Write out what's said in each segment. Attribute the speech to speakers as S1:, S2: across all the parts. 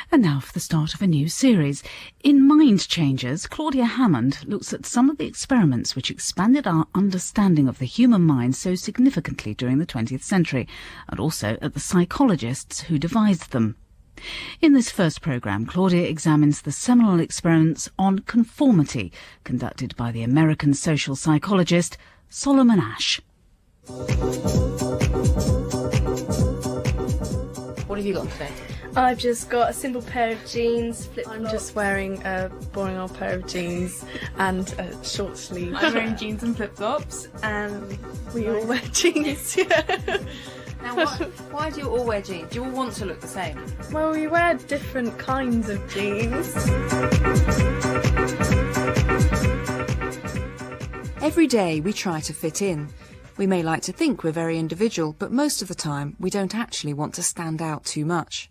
S1: And now for the start of a new series. In Mind Changers, Claudia Hammond looks at some of the experiments which expanded our understanding of the human mind so significantly during the 20th century, and also at the psychologists who devised them. In this first programme, Claudia examines the seminal experiments on conformity, conducted by the American social psychologist Solomon Asch.
S2: What have you got today?
S3: I've just got a simple pair of jeans, flip-flops.
S4: I'm just wearing a boring old pair of jeans and a short sleeve.
S5: I'm wearing jeans and flip-flops, and
S4: we all wear jeans, yeah.
S2: Now, why do you all wear jeans? Do you all want to look the same?
S4: Well, we wear different kinds of jeans.
S6: Every day we try to fit in. We may like to think we're very individual, but most of the time we don't actually want to stand out too much.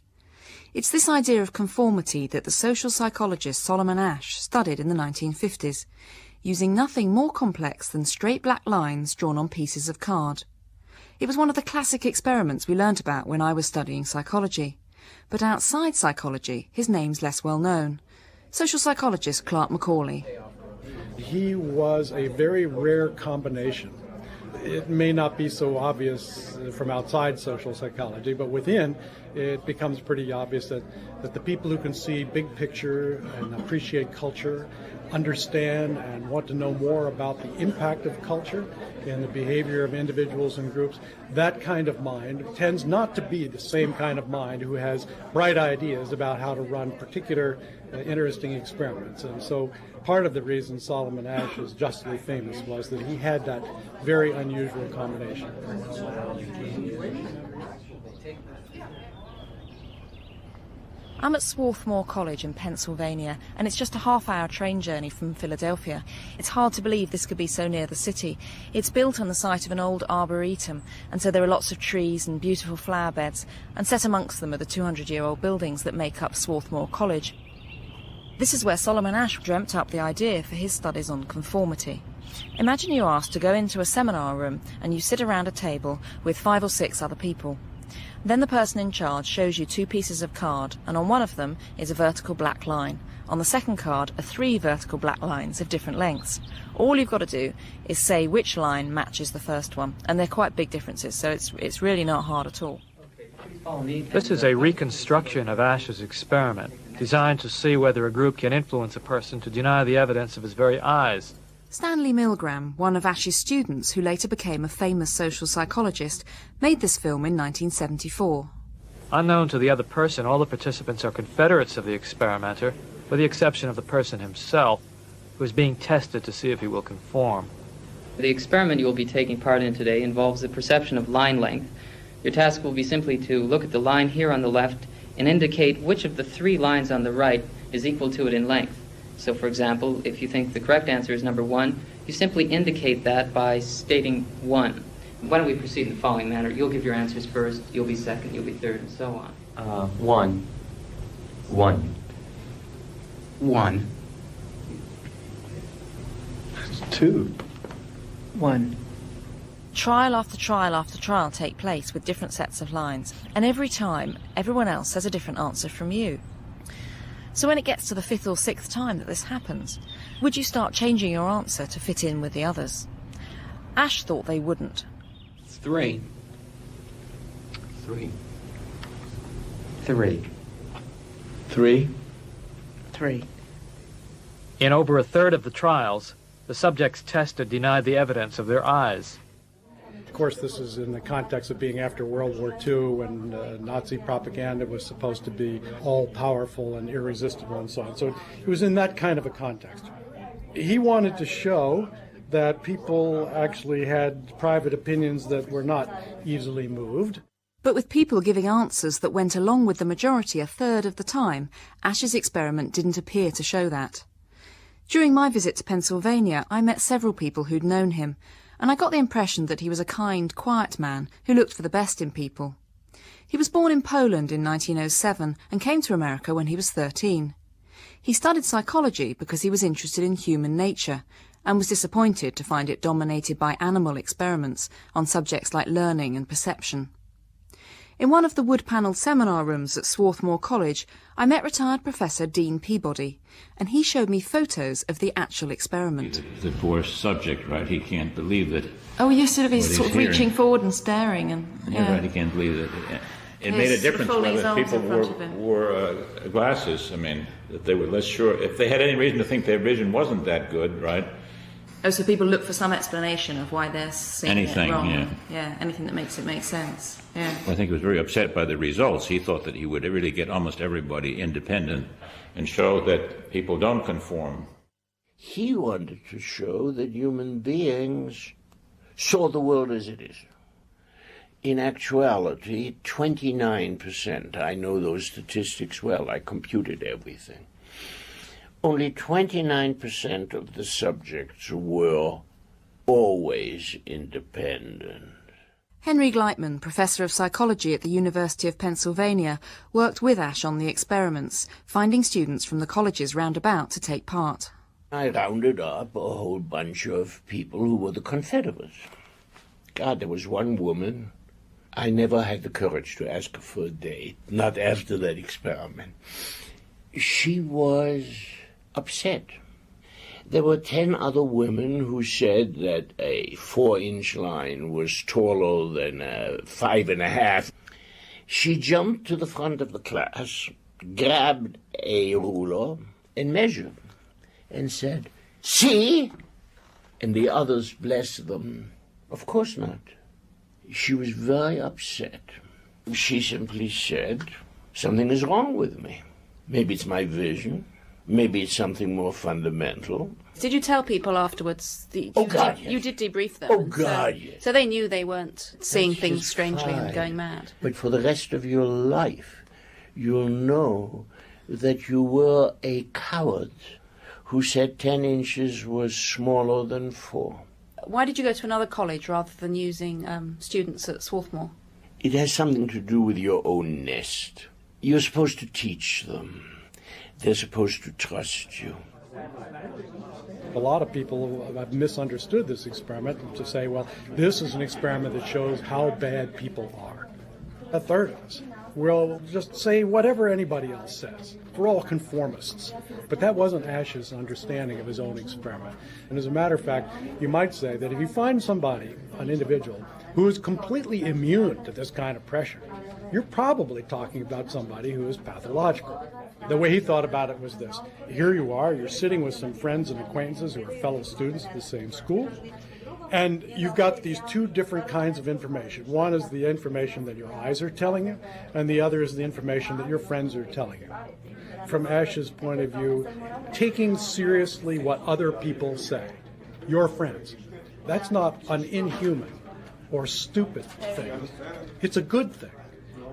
S6: It's this idea of conformity that the social psychologist Solomon Asch studied in the 1950s, using nothing more complex than straight black lines drawn on pieces of card. It was one of the classic experiments we learnt about when I was studying psychology. But outside psychology, his name's less well known. Social psychologist Clark Macaulay.
S7: He was a very rare combination. It may not be so obvious from outside social psychology, but within, it becomes pretty obvious that the people who can see big picture and appreciate culture, understand and want to know more about the impact of culture and the behavior of individuals and groups, that kind of mind tends not to be the same kind of mind who has bright ideas about how to run particular interesting experiments. And so part of the reason Solomon Asch is justly famous was that he had that very unusual combination.
S6: I'm at Swarthmore College in Pennsylvania, and it's just a half-hour train journey from Philadelphia. It's hard to believe this could be so near the city. It's built on the site of an old arboretum, and so there are lots of trees and beautiful flower beds, and set amongst them are the 200-year-old buildings that make up Swarthmore College. This is where Solomon Asch dreamt up the idea for his studies on conformity. Imagine you're asked to go into a seminar room and you sit around a table with 5 or 6 other people. Then the person in charge shows you 2 pieces of card, and on one of them is a vertical black line. On the second card are 3 vertical black lines of different lengths. All you've got to do is say which line matches the first one, and they're quite big differences, so it's really not hard at all.
S8: This is a reconstruction of Asch's experiment, designed to see whether a group can influence a person to deny the evidence of his very eyes.
S6: Stanley Milgram, one of Asch's students who later became a famous social psychologist, made this film in 1974.
S8: Unknown to the other person, all the participants are confederates of the experimenter, with the exception of the person himself, who is being tested to see if he will conform.
S9: The experiment you will be taking part in today involves the perception of line length. Your task will be simply to look at the line here on the left and indicate which of the 3 lines on the right is equal to it in length. So, for example, if you think the correct answer is number 1, you simply indicate that by stating 1. Why don't we proceed in the following manner? You'll give your answers first, you'll be second, you'll be third, and so on.
S10: 1. 1. 1. 2.
S5: 1.
S6: Trial after trial after trial take place with different sets of lines, and every time everyone else has a different answer from you. So when it gets to the 5th or 6th time that this happens, would you start changing your answer to fit in with the others? Asch thought they wouldn't.
S10: 3. 3. 3.
S5: 3. 3.
S8: In over a third of the trials, the subjects tested denied the evidence of their eyes.
S7: Of course, this is in the context of being after World War II, when Nazi propaganda was supposed to be all-powerful and irresistible and so on. So it was in that kind of a context. He wanted to show that people actually had private opinions that were not easily moved.
S6: But with people giving answers that went along with the majority a third of the time, Asch's experiment didn't appear to show that. During my visit to Pennsylvania, I met several people who'd known him, and I got the impression that he was a kind, quiet man who looked for the best in people. He was born in Poland in 1907 and came to America when he was 13. He studied psychology because he was interested in human nature and was disappointed to find it dominated by animal experiments on subjects like learning and perception. In one of the wood-panelled seminar rooms at Swarthmore College, I met retired Professor Dean Peabody, and he showed me photos of the actual experiment.
S11: The poor subject, right? He can't believe that.
S6: Oh, you sort of reaching forward and staring, and
S11: yeah, right. He can't believe that. It made a difference whether people wore glasses. I mean, that they were less sure if they had any reason to think their vision wasn't that good, right?
S6: Oh, so people look for some explanation of why they're seeing
S11: anything,
S6: it wrong.
S11: Yeah.
S6: Yeah, anything that makes it make sense. Yeah.
S11: Well, I think he was very upset by the results. He thought that he would really get almost everybody independent and show that people don't conform.
S12: He wanted to show that human beings saw the world as it is. In actuality, 29%, I know those statistics well, I computed everything. Only 29% of the subjects were always independent.
S6: Henry Gleitman, Professor of Psychology at the University of Pennsylvania, worked with Asch on the experiments, finding students from the colleges roundabout to take part.
S12: I rounded up a whole bunch of people who were the Confederates. God, there was one woman. I never had the courage to ask her for a date, not after that experiment. She was upset. There were 10 other women who said that a 4-inch line was taller than a 5.5. She jumped to the front of the class, grabbed a ruler, and measured, and said, "See?" And the others, bless them, of course not. She was very upset. She simply said, "Something is wrong with me. Maybe it's my vision. Maybe it's something more fundamental."
S3: Did you tell people afterwards? Yes. You did debrief them.
S12: Oh, God, yes.
S3: So they knew they weren't seeing things strangely and going mad.
S12: But for the rest of your life, you'll know that you were a coward who said 10 inches was smaller than 4.
S3: Why did you go to another college rather than using students at Swarthmore?
S12: It has something to do with your own nest. You're supposed to teach them. They're supposed to trust you.
S7: A lot of people have misunderstood this experiment to say, well, this is an experiment that shows how bad people are. A third of us will just say whatever anybody else says. We're all conformists. But that wasn't Asch's understanding of his own experiment. And as a matter of fact, you might say that if you find somebody, an individual, who is completely immune to this kind of pressure, you're probably talking about somebody who is pathological. The way he thought about it was this. Here you are, you're sitting with some friends and acquaintances who are fellow students at the same school, and you've got these two different kinds of information. One is the information that your eyes are telling you, and the other is the information that your friends are telling you. From Asch's point of view, taking seriously what other people say, your friends, that's not an inhuman or stupid thing. It's a good thing.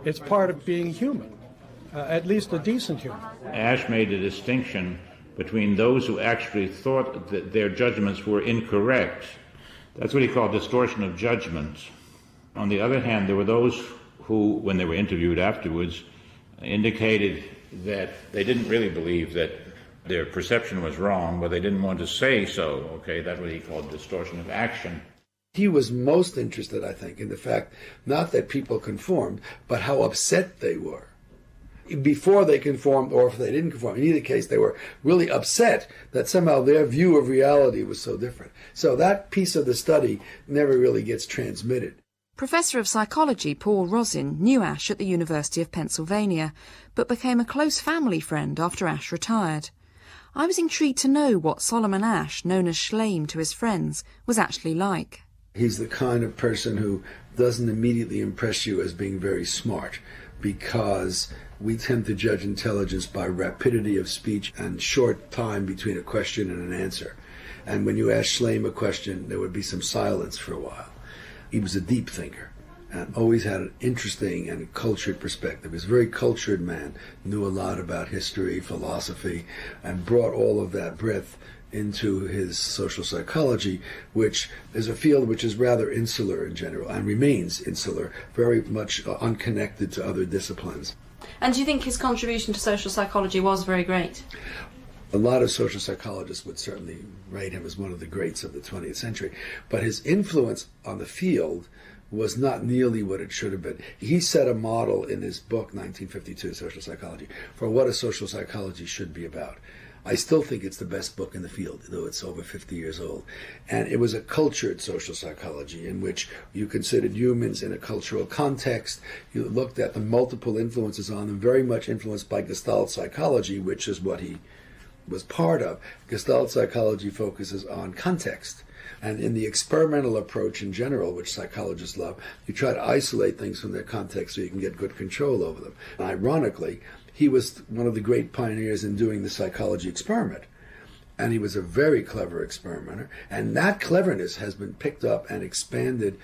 S7: It's part of being human, at least a decent human.
S11: Asch made a distinction between those who actually thought that their judgments were incorrect. That's what he called distortion of judgment. On the other hand, there were those who, when they were interviewed afterwards, indicated that they didn't really believe that their perception was wrong, but they didn't want to say so. Okay, that's what he called distortion of action.
S13: He was most interested, I think, in the fact, not that people conformed, but how upset they were. Before they conformed, or if they didn't conform, in either case, they were really upset that somehow their view of reality was so different. So that piece of the study never really gets transmitted.
S6: Professor of Psychology Paul Rosin knew Asch at the University of Pennsylvania, but became a close family friend after Asch retired. I was intrigued to know what Solomon Asch, known as Schleim to his friends, was actually like.
S13: He's the kind of person who doesn't immediately impress you as being very smart, because we tend to judge intelligence by rapidity of speech and short time between a question and an answer. And when you ask Schleim a question, there would be some silence for a while. He was a deep thinker and always had an interesting and cultured perspective. He was a very cultured man, knew a lot about history, philosophy, and brought all of that breadth into his social psychology, which is a field which is rather insular in general and remains insular, very much unconnected to other disciplines.
S3: And do you think his contribution to social psychology was very great?
S13: A lot of social psychologists would certainly rate him as one of the greats of the 20th century, but his influence on the field was not nearly what it should have been. He set a model in his book, 1952, Social Psychology, for what a social psychology should be about. I still think it's the best book in the field, though it's over 50 years old. And it was a cultured social psychology in which you considered humans in a cultural context. You looked at the multiple influences on them, very much influenced by Gestalt psychology, which is what he was part of. Gestalt psychology focuses on context. And in the experimental approach in general, which psychologists love, you try to isolate things from their context so you can get good control over them. And ironically, he was one of the great pioneers in doing the psychology experiment. And he was a very clever experimenter. And that cleverness has been picked up and expanded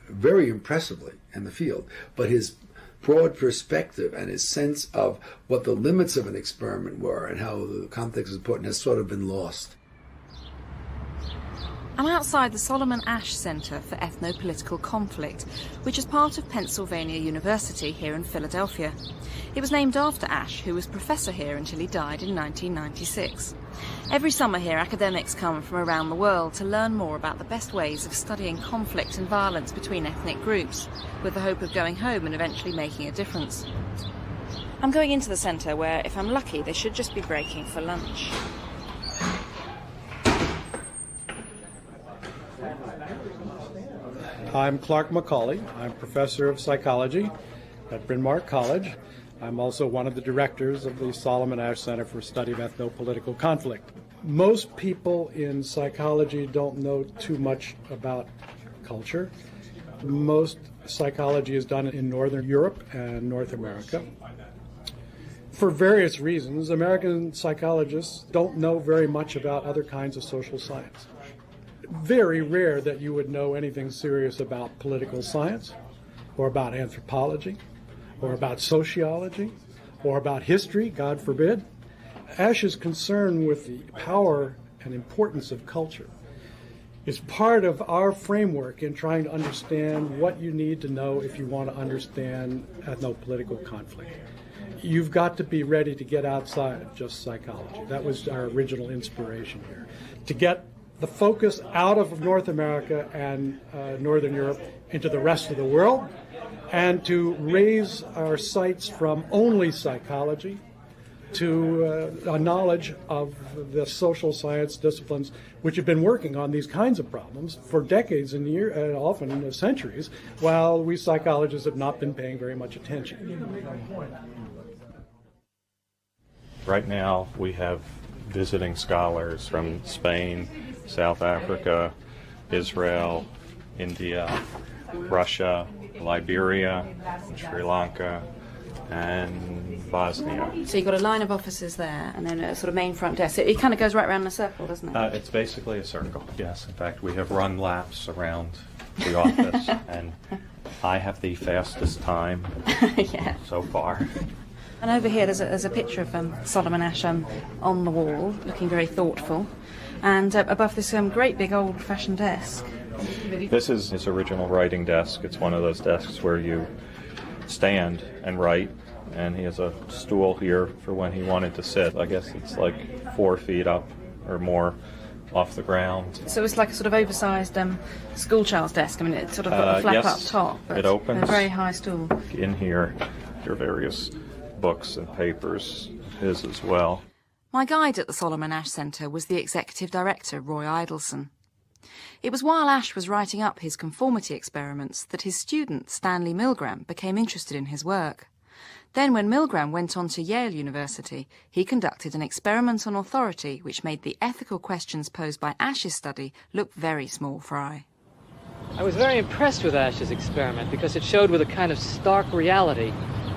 S13: very impressively in the field. But his broad perspective and his sense of what the limits of an experiment were and how the context is important has sort of been lost.
S6: I'm outside the Solomon Asch Center for Ethno-Political Conflict, which is part of Pennsylvania University here in Philadelphia. It was named after Asch, who was professor here until he died in 1996. Every summer here, academics come from around the world to learn more about the best ways of studying conflict and violence between ethnic groups, with the hope of going home and eventually making a difference. I'm going into the center where, if I'm lucky, they should just be breaking for lunch.
S7: I'm Clark Macaulay. I'm professor of psychology at Bryn Mawr College. I'm also one of the directors of the Solomon Asch Center for Study of Ethno-Political Conflict. Most people in psychology don't know too much about culture. Most psychology is done in Northern Europe and North America. For various reasons, American psychologists don't know very much about other kinds of social science. Very rare that you would know anything serious about political science, or about anthropology, or about sociology, or about history, God forbid. Asch's concern with the power and importance of culture is part of our framework in trying to understand what you need to know if you want to understand ethno-political conflict. You've got to be ready to get outside of just psychology. That was our original inspiration here. To get the focus out of North America and Northern Europe into the rest of the world, and to raise our sights from only psychology to a knowledge of the social science disciplines which have been working on these kinds of problems for decades and often centuries, while we psychologists have not been paying very much attention.
S14: Right now we have visiting scholars from Spain, South Africa, Israel, India, Russia, Liberia, Sri Lanka, and Bosnia.
S3: So you've got a line of officers there, and then a sort of main front desk. It kind of goes right around in a circle, doesn't it?
S14: It's basically a circle, yes. In fact, we have run laps around the office, and I have the fastest time so far.
S3: And over here there's a picture of Solomon Asch on the wall, looking very thoughtful. And above this great big old-fashioned desk.
S14: This is his original writing desk. It's one of those desks where you stand and write, and he has a stool here for when he wanted to sit. I guess it's like 4 feet up or more off the ground.
S3: So it's like a sort of oversized schoolchild's desk. I mean, it's sort of got a flap up top. But
S14: it opens.
S3: A very high stool.
S14: In here, there are various books and papers of his as well.
S6: My guide at the Solomon Asch Center was the executive director, Roy Idelson. It was while Asch was writing up his conformity experiments that his student, Stanley Milgram, became interested in his work. Then when Milgram went on to Yale University, he conducted an experiment on authority which made the ethical questions posed by Asch's study look very small fry.
S8: I was very impressed with Asch's experiment because it showed with a kind of stark reality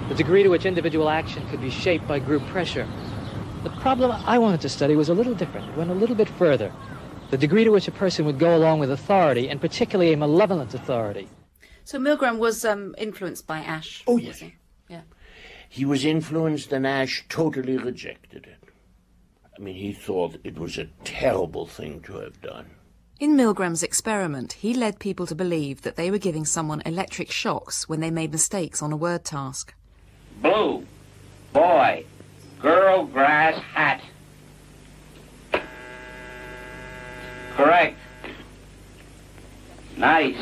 S8: the degree to which individual action could be shaped by group pressure. The problem I wanted to study was a little different. It went a little bit further. The degree to which a person would go along with authority, and particularly a malevolent authority.
S3: So Milgram was influenced by Asch.
S12: Oh, yes.
S3: Yeah.
S12: He was influenced, and Asch totally rejected it. I mean, he thought it was a terrible thing to have done.
S6: In Milgram's experiment, he led people to believe that they were giving someone electric shocks when they made mistakes on a word task.
S15: Blue, boy, girl, grass, hat. Correct. Nice.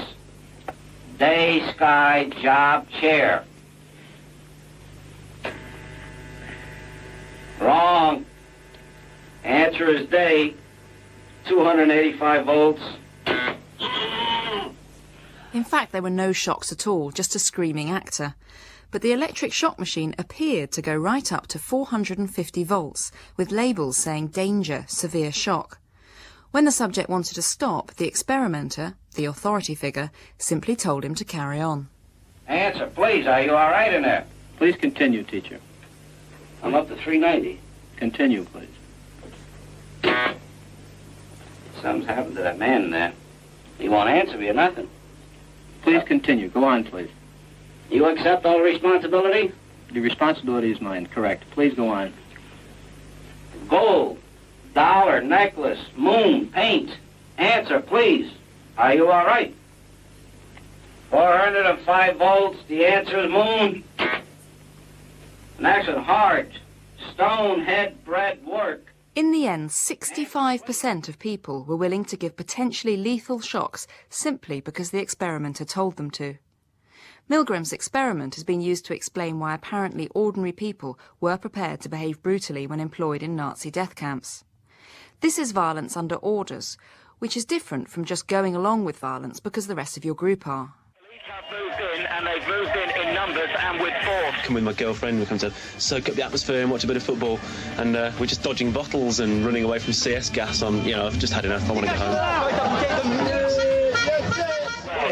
S15: Day, sky job chair. Wrong. Answer is day. 285 volts.
S6: In fact, there were no shocks at all, just a screaming actor. But the electric shock machine appeared to go right up to 450 volts, with labels saying danger, severe shock. When the subject wanted to stop, the experimenter, the authority figure, simply told him to carry on.
S15: Answer, please. Are you all right in there?
S16: Please continue, teacher.
S15: I'm up to 390.
S16: Continue, please.
S15: Something's happened to that man in there. He won't answer me or nothing.
S16: Please continue. Go on, please.
S15: You accept all responsibility?
S16: The responsibility is mine, correct. Please go on.
S15: Gold, dollar, necklace, moon, paint. Answer, please. Are you all right? 405 volts. The answer is moon. Next one, heart, stone, head, bread, work.
S6: In the end, 65% of people were willing to give potentially lethal shocks simply because the experimenter told them to. Milgram's experiment has been used to explain why apparently ordinary people were prepared to behave brutally when employed in Nazi death camps. This is violence under orders, which is different from just going along with violence because the rest of your group are.
S17: And they've moved in numbers and with force.
S18: Come with my girlfriend, we come to soak up the atmosphere and watch a bit of football, and we're just dodging bottles and running away from CS gas on, I've just had enough, I want to go home.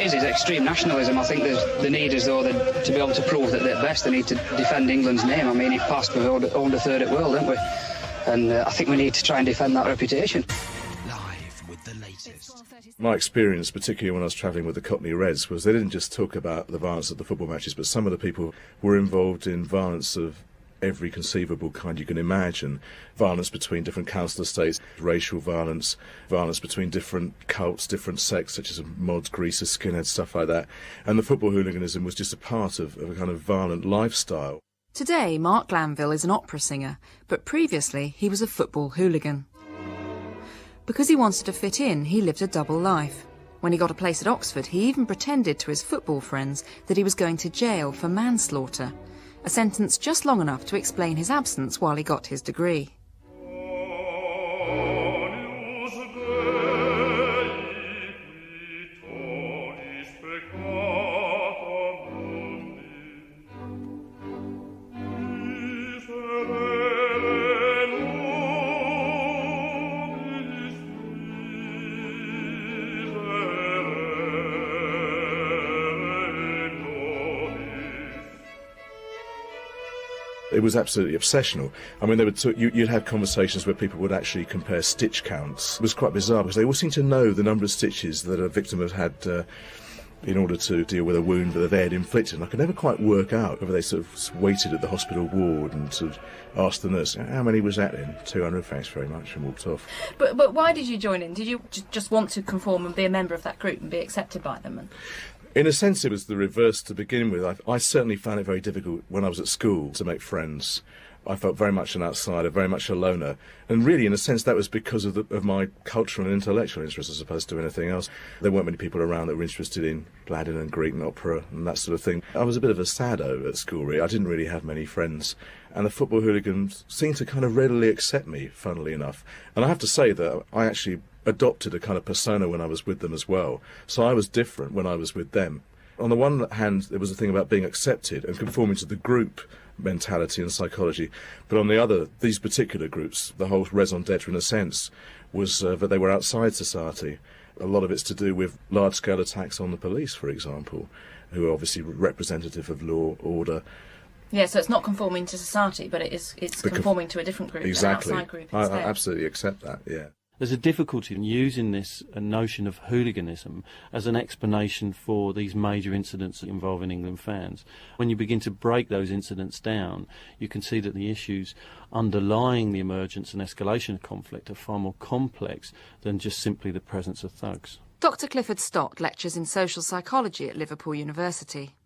S19: It is extreme nationalism. I think the need is, though, to be able to prove that they're best, they need to defend England's name. I mean, if past, we've owned a third at world, haven't we? And I think we need to try and defend that reputation.
S20: My experience, particularly when I was travelling with the Cockney Reds, was they didn't just talk about the violence at the football matches, but some of the people were involved in violence of every conceivable kind you can imagine. Violence between different council estates, racial violence, violence between different cults, different sects, such as mods, greasers, skinheads, stuff like that. And the football hooliganism was just a part of a kind of violent lifestyle.
S6: Today, Mark Glanville is an opera singer, but previously he was a football hooligan. Because he wanted to fit in, he lived a double life. When he got a place at Oxford, he even pretended to his football friends that he was going to jail for manslaughter, a sentence just long enough to explain his absence while he got his degree.
S20: It was absolutely obsessional. I mean, you'd have conversations where people would actually compare stitch counts. It was quite bizarre because they all seemed to know the number of stitches that a victim had had in order to deal with a wound that they had inflicted. And I could never quite work out whether they sort of waited at the hospital ward and sort of asked the nurse, how many was that in? 200, thanks very much, and walked off.
S3: But why did you join in? Did you just want to conform and be a member of that group and be accepted by them?
S20: In a sense, it was the reverse to begin with. I certainly found it very difficult when I was at school to make friends. I felt very much an outsider, very much a loner. And really, in a sense, that was because of my cultural and intellectual interest as opposed to anything else. There weren't many people around that were interested in Latin and Greek and opera and that sort of thing. I was a bit of a sado at school, really. I didn't really have many friends. And the football hooligans seemed to kind of readily accept me, funnily enough. And I have to say that I actually adopted a kind of persona when I was with them as well. So I was different when I was with them. On the one hand, there was a thing about being accepted and conforming to the group mentality and psychology. But on the other, these particular groups, the whole raison d'etre in a sense, was that they were outside society. A lot of it's to do with large-scale attacks on the police, for example, who are obviously representative of law, order.
S3: Yeah, so it's not conforming to society, but it's conforming to a different group,
S20: exactly.
S3: An outside group instead.
S20: I absolutely accept that, yeah.
S21: There's a difficulty in using this notion of hooliganism as an explanation for these major incidents involving England fans. When you begin to break those incidents down, you can see that the issues underlying the emergence and escalation of conflict are far more complex than just simply the presence of thugs.
S6: Dr. Clifford Stott lectures in social psychology at Liverpool University.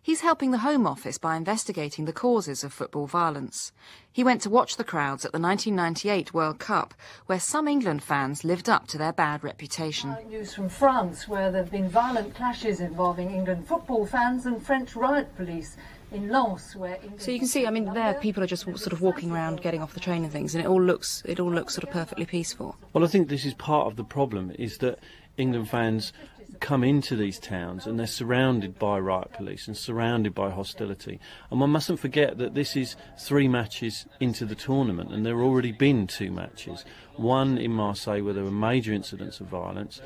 S6: He's helping the Home Office by investigating the causes of football violence. He went to watch the crowds at the 1998 World Cup, where some England fans lived up to their bad reputation.
S1: News from France, where there have been violent clashes involving England football fans and French riot police. In Lens, where
S6: so you can see, I mean, there people are just sort of walking around, getting off the train and things, and it all looks sort of perfectly peaceful.
S21: Well, I think this is part of the problem, is that England fans come into these towns and they're surrounded by riot police and surrounded by hostility. And one mustn't forget that this is 3 matches into the tournament, and there have already been 2 matches. One in Marseille where there were major incidents of violence,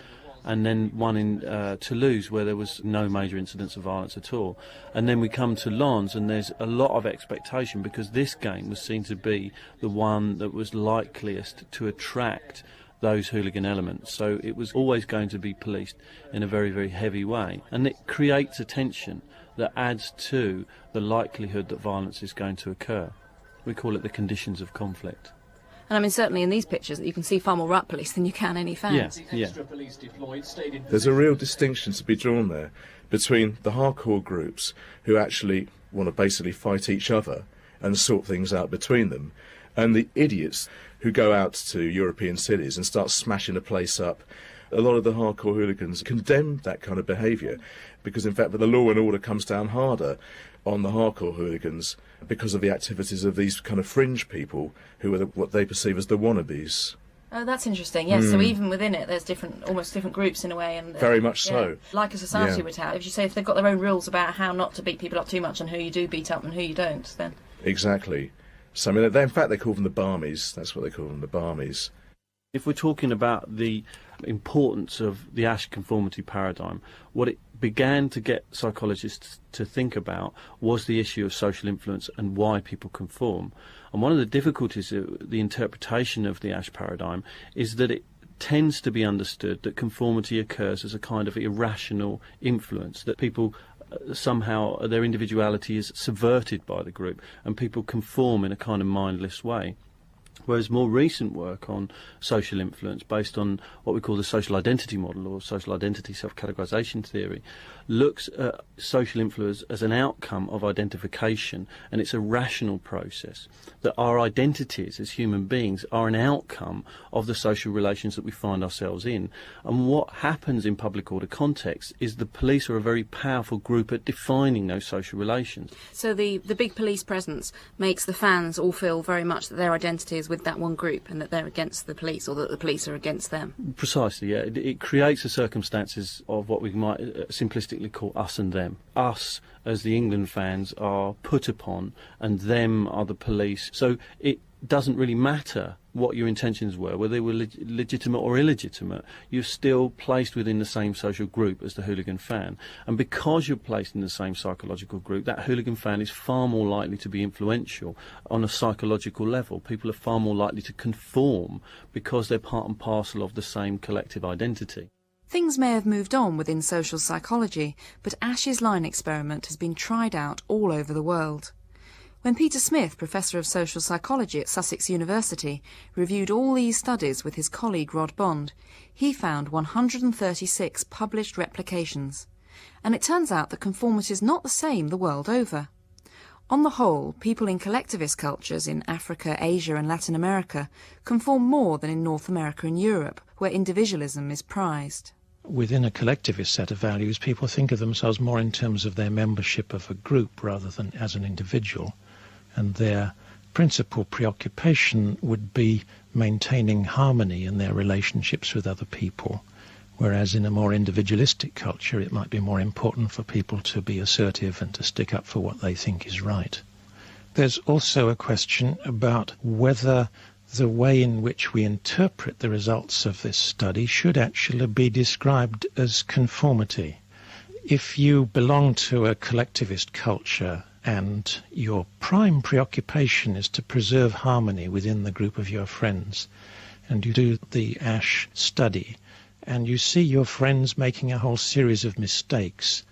S21: and then one in Toulouse where there was no major incidents of violence at all. And then we come to Lens, and there's a lot of expectation because this game was seen to be the one that was likeliest to attract those hooligan elements. So it was always going to be policed in a very, very heavy way. And it creates a tension that adds to the likelihood that violence is going to occur. We call it the conditions of conflict.
S6: And I mean, certainly in these pictures, you can see far more riot police than you can any fans.
S21: Yeah.
S20: There's a real distinction to be drawn there between the hardcore groups who actually want to basically fight each other and sort things out between them, and the idiots who go out to European cities and start smashing a place up. A lot of the hardcore hooligans condemn that kind of behaviour because, in fact, the law and order comes down harder on the hardcore hooligans because of the activities of these kind of fringe people who are what they perceive as the wannabes.
S6: Oh, that's interesting. Yes, so even within it, there's almost different groups in a way, and
S20: very much so.
S6: Like a society would have. If you say if they've got their own rules about how not to beat people up too much and who you do beat up and who you don't, then
S20: exactly. So I mean, in fact, they call them the barmies. That's what they call them, the barmies.
S21: If we're talking about the importance of the Asch conformity paradigm, what it began to get psychologists to think about was the issue of social influence and why people conform. And one of the difficulties of the interpretation of the Asch paradigm is that it tends to be understood that conformity occurs as a kind of irrational influence, that people somehow their individuality is subverted by the group and people conform in a kind of mindless way. Whereas more recent work on social influence, based on what we call the social identity model or social identity self-categorization theory, looks at social influence as an outcome of identification, and it's a rational process, that our identities as human beings are an outcome of the social relations that we find ourselves in. And what happens in public order contexts is the police are a very powerful group at defining those social relations.
S6: So the big police presence makes the fans all feel very much that their identity is with that one group and that they're against the police, or that the police are against them.
S21: Precisely, yeah. It creates the circumstances of what we might simplistically call us and them. Us, as the England fans, are put upon, and them are the police. So it doesn't really matter what your intentions were, whether they were legitimate or illegitimate. You're still placed within the same social group as the hooligan fan. And because you're placed in the same psychological group, that hooligan fan is far more likely to be influential on a psychological level. People are far more likely to conform because they're part and parcel of the same collective identity.
S6: Things may have moved on within social psychology, but Asch's line experiment has been tried out all over the world. When Peter Smith, Professor of Social Psychology at Sussex University, reviewed all these studies with his colleague Rod Bond, he found 136 published replications. And it turns out that conformity is not the same the world over. On the whole, people in collectivist cultures in Africa, Asia and Latin America conform more than in North America and Europe, where individualism is prized.
S22: Within a collectivist set of values, people think of themselves more in terms of their membership of a group rather than as an individual. And their principal preoccupation would be maintaining harmony in their relationships with other people, whereas in a more individualistic culture it might be more important for people to be assertive and to stick up for what they think is right. There's also a question about whether the way in which we interpret the results of this study should actually be described as conformity. If you belong to a collectivist culture and your prime preoccupation is to preserve harmony within the group of your friends, and you do the Asch study, and you see your friends making a whole series of mistakes,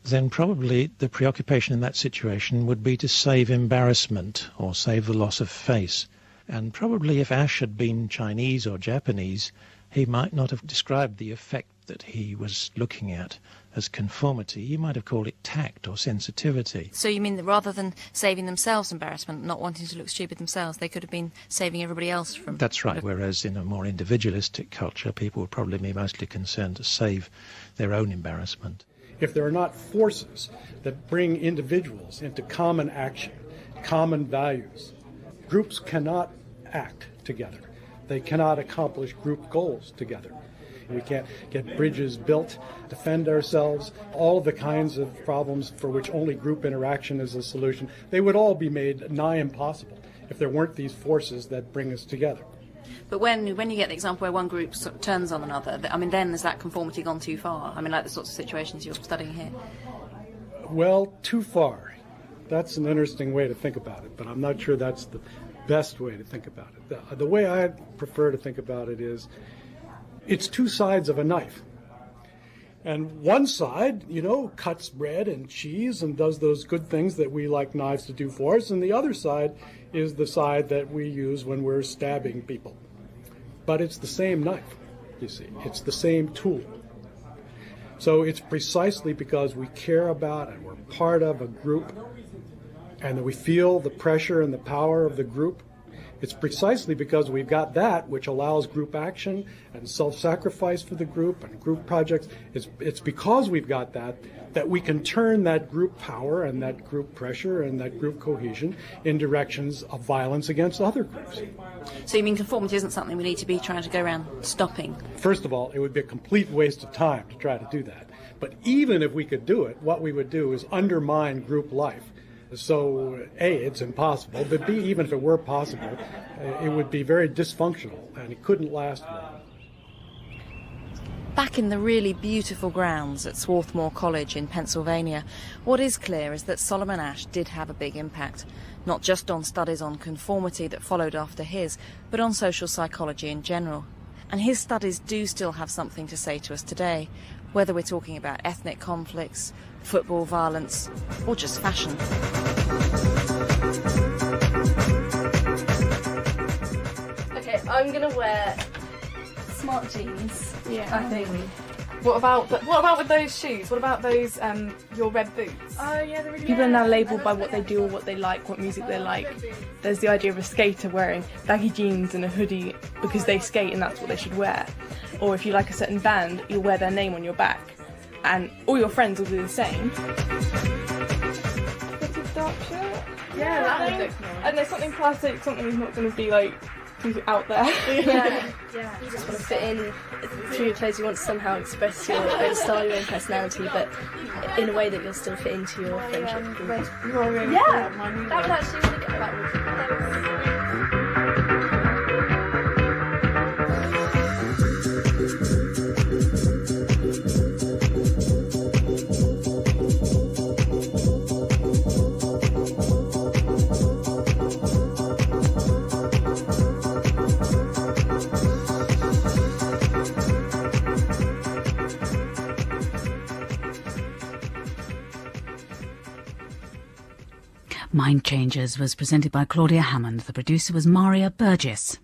S22: then probably the preoccupation in that situation would be to save embarrassment or save the loss of face. And probably if Asch had been Chinese or Japanese, he might not have described the effect that he was looking at as conformity. He might have called it tact or sensitivity.
S6: So you mean that rather than saving themselves embarrassment, not wanting to look stupid themselves, they could have been saving everybody else from...
S22: That's right, whereas in a more individualistic culture, people would probably be mostly concerned to save their own embarrassment.
S7: If there are not forces that bring individuals into common action, common values, groups cannot act together. They cannot accomplish group goals together. We can't get bridges built, defend ourselves, all of the kinds of problems for which only group interaction is a solution. They would all be made nigh impossible if there weren't these forces that bring us together.
S3: But when you get the example where one group sort of turns on another, I mean, then has that conformity gone too far? I mean, like the sorts of situations you're studying here.
S7: Well, too far. That's an interesting way to think about it, but I'm not sure that's the best way to think about it. The way I prefer to think about it is it's two sides of a knife. And one side, cuts bread and cheese and does those good things that we like knives to do for us, and the other side is the side that we use when we're stabbing people. But it's the same knife, you see. It's the same tool. So it's precisely because we care about and we're part of a group and that we feel the pressure and the power of the group. It's precisely because we've got that which allows group action and self-sacrifice for the group and group projects. It's because we've got that we can turn that group power and that group pressure and that group cohesion in directions of violence against other groups.
S3: So you mean conformity isn't something we need to be trying to go around stopping?
S7: First of all, it would be a complete waste of time to try to do that. But even if we could do it, what we would do is undermine group life. So, A, it's impossible, but B, even if it were possible, it would be very dysfunctional and it couldn't last long.
S6: Back in the really beautiful grounds at Swarthmore College in Pennsylvania, what is clear is that Solomon Asch did have a big impact, not just on studies on conformity that followed after his, but on social psychology in general. And his studies do still have something to say to us today, whether we're talking about ethnic conflicts, football violence, or just fashion.
S2: Okay, I'm gonna wear smart jeans. Yeah, I think.
S5: What about with those shoes? What about those your red boots?
S2: Oh yeah, they're really
S5: People are now labelled by what they do or what they like, what music they like. There's the idea of a skater wearing baggy jeans and a hoodie because they skate and that's what they should wear. Or if you like a certain band, you'll wear their name on your back. And all your friends will do the same. Fitted dark shirt?
S2: Yeah, that would look nice.
S5: And there's something classic, something who's not going to be like too out there.
S2: Yeah. You just want to fit in through your clothes. You want to somehow express your own style, your own personality, but in a way that you'll still fit into your friendship group.
S5: Yeah,
S2: that would actually really get that.
S4: Mind Changers was presented by Claudia Hammond. The producer was Maria Burgess.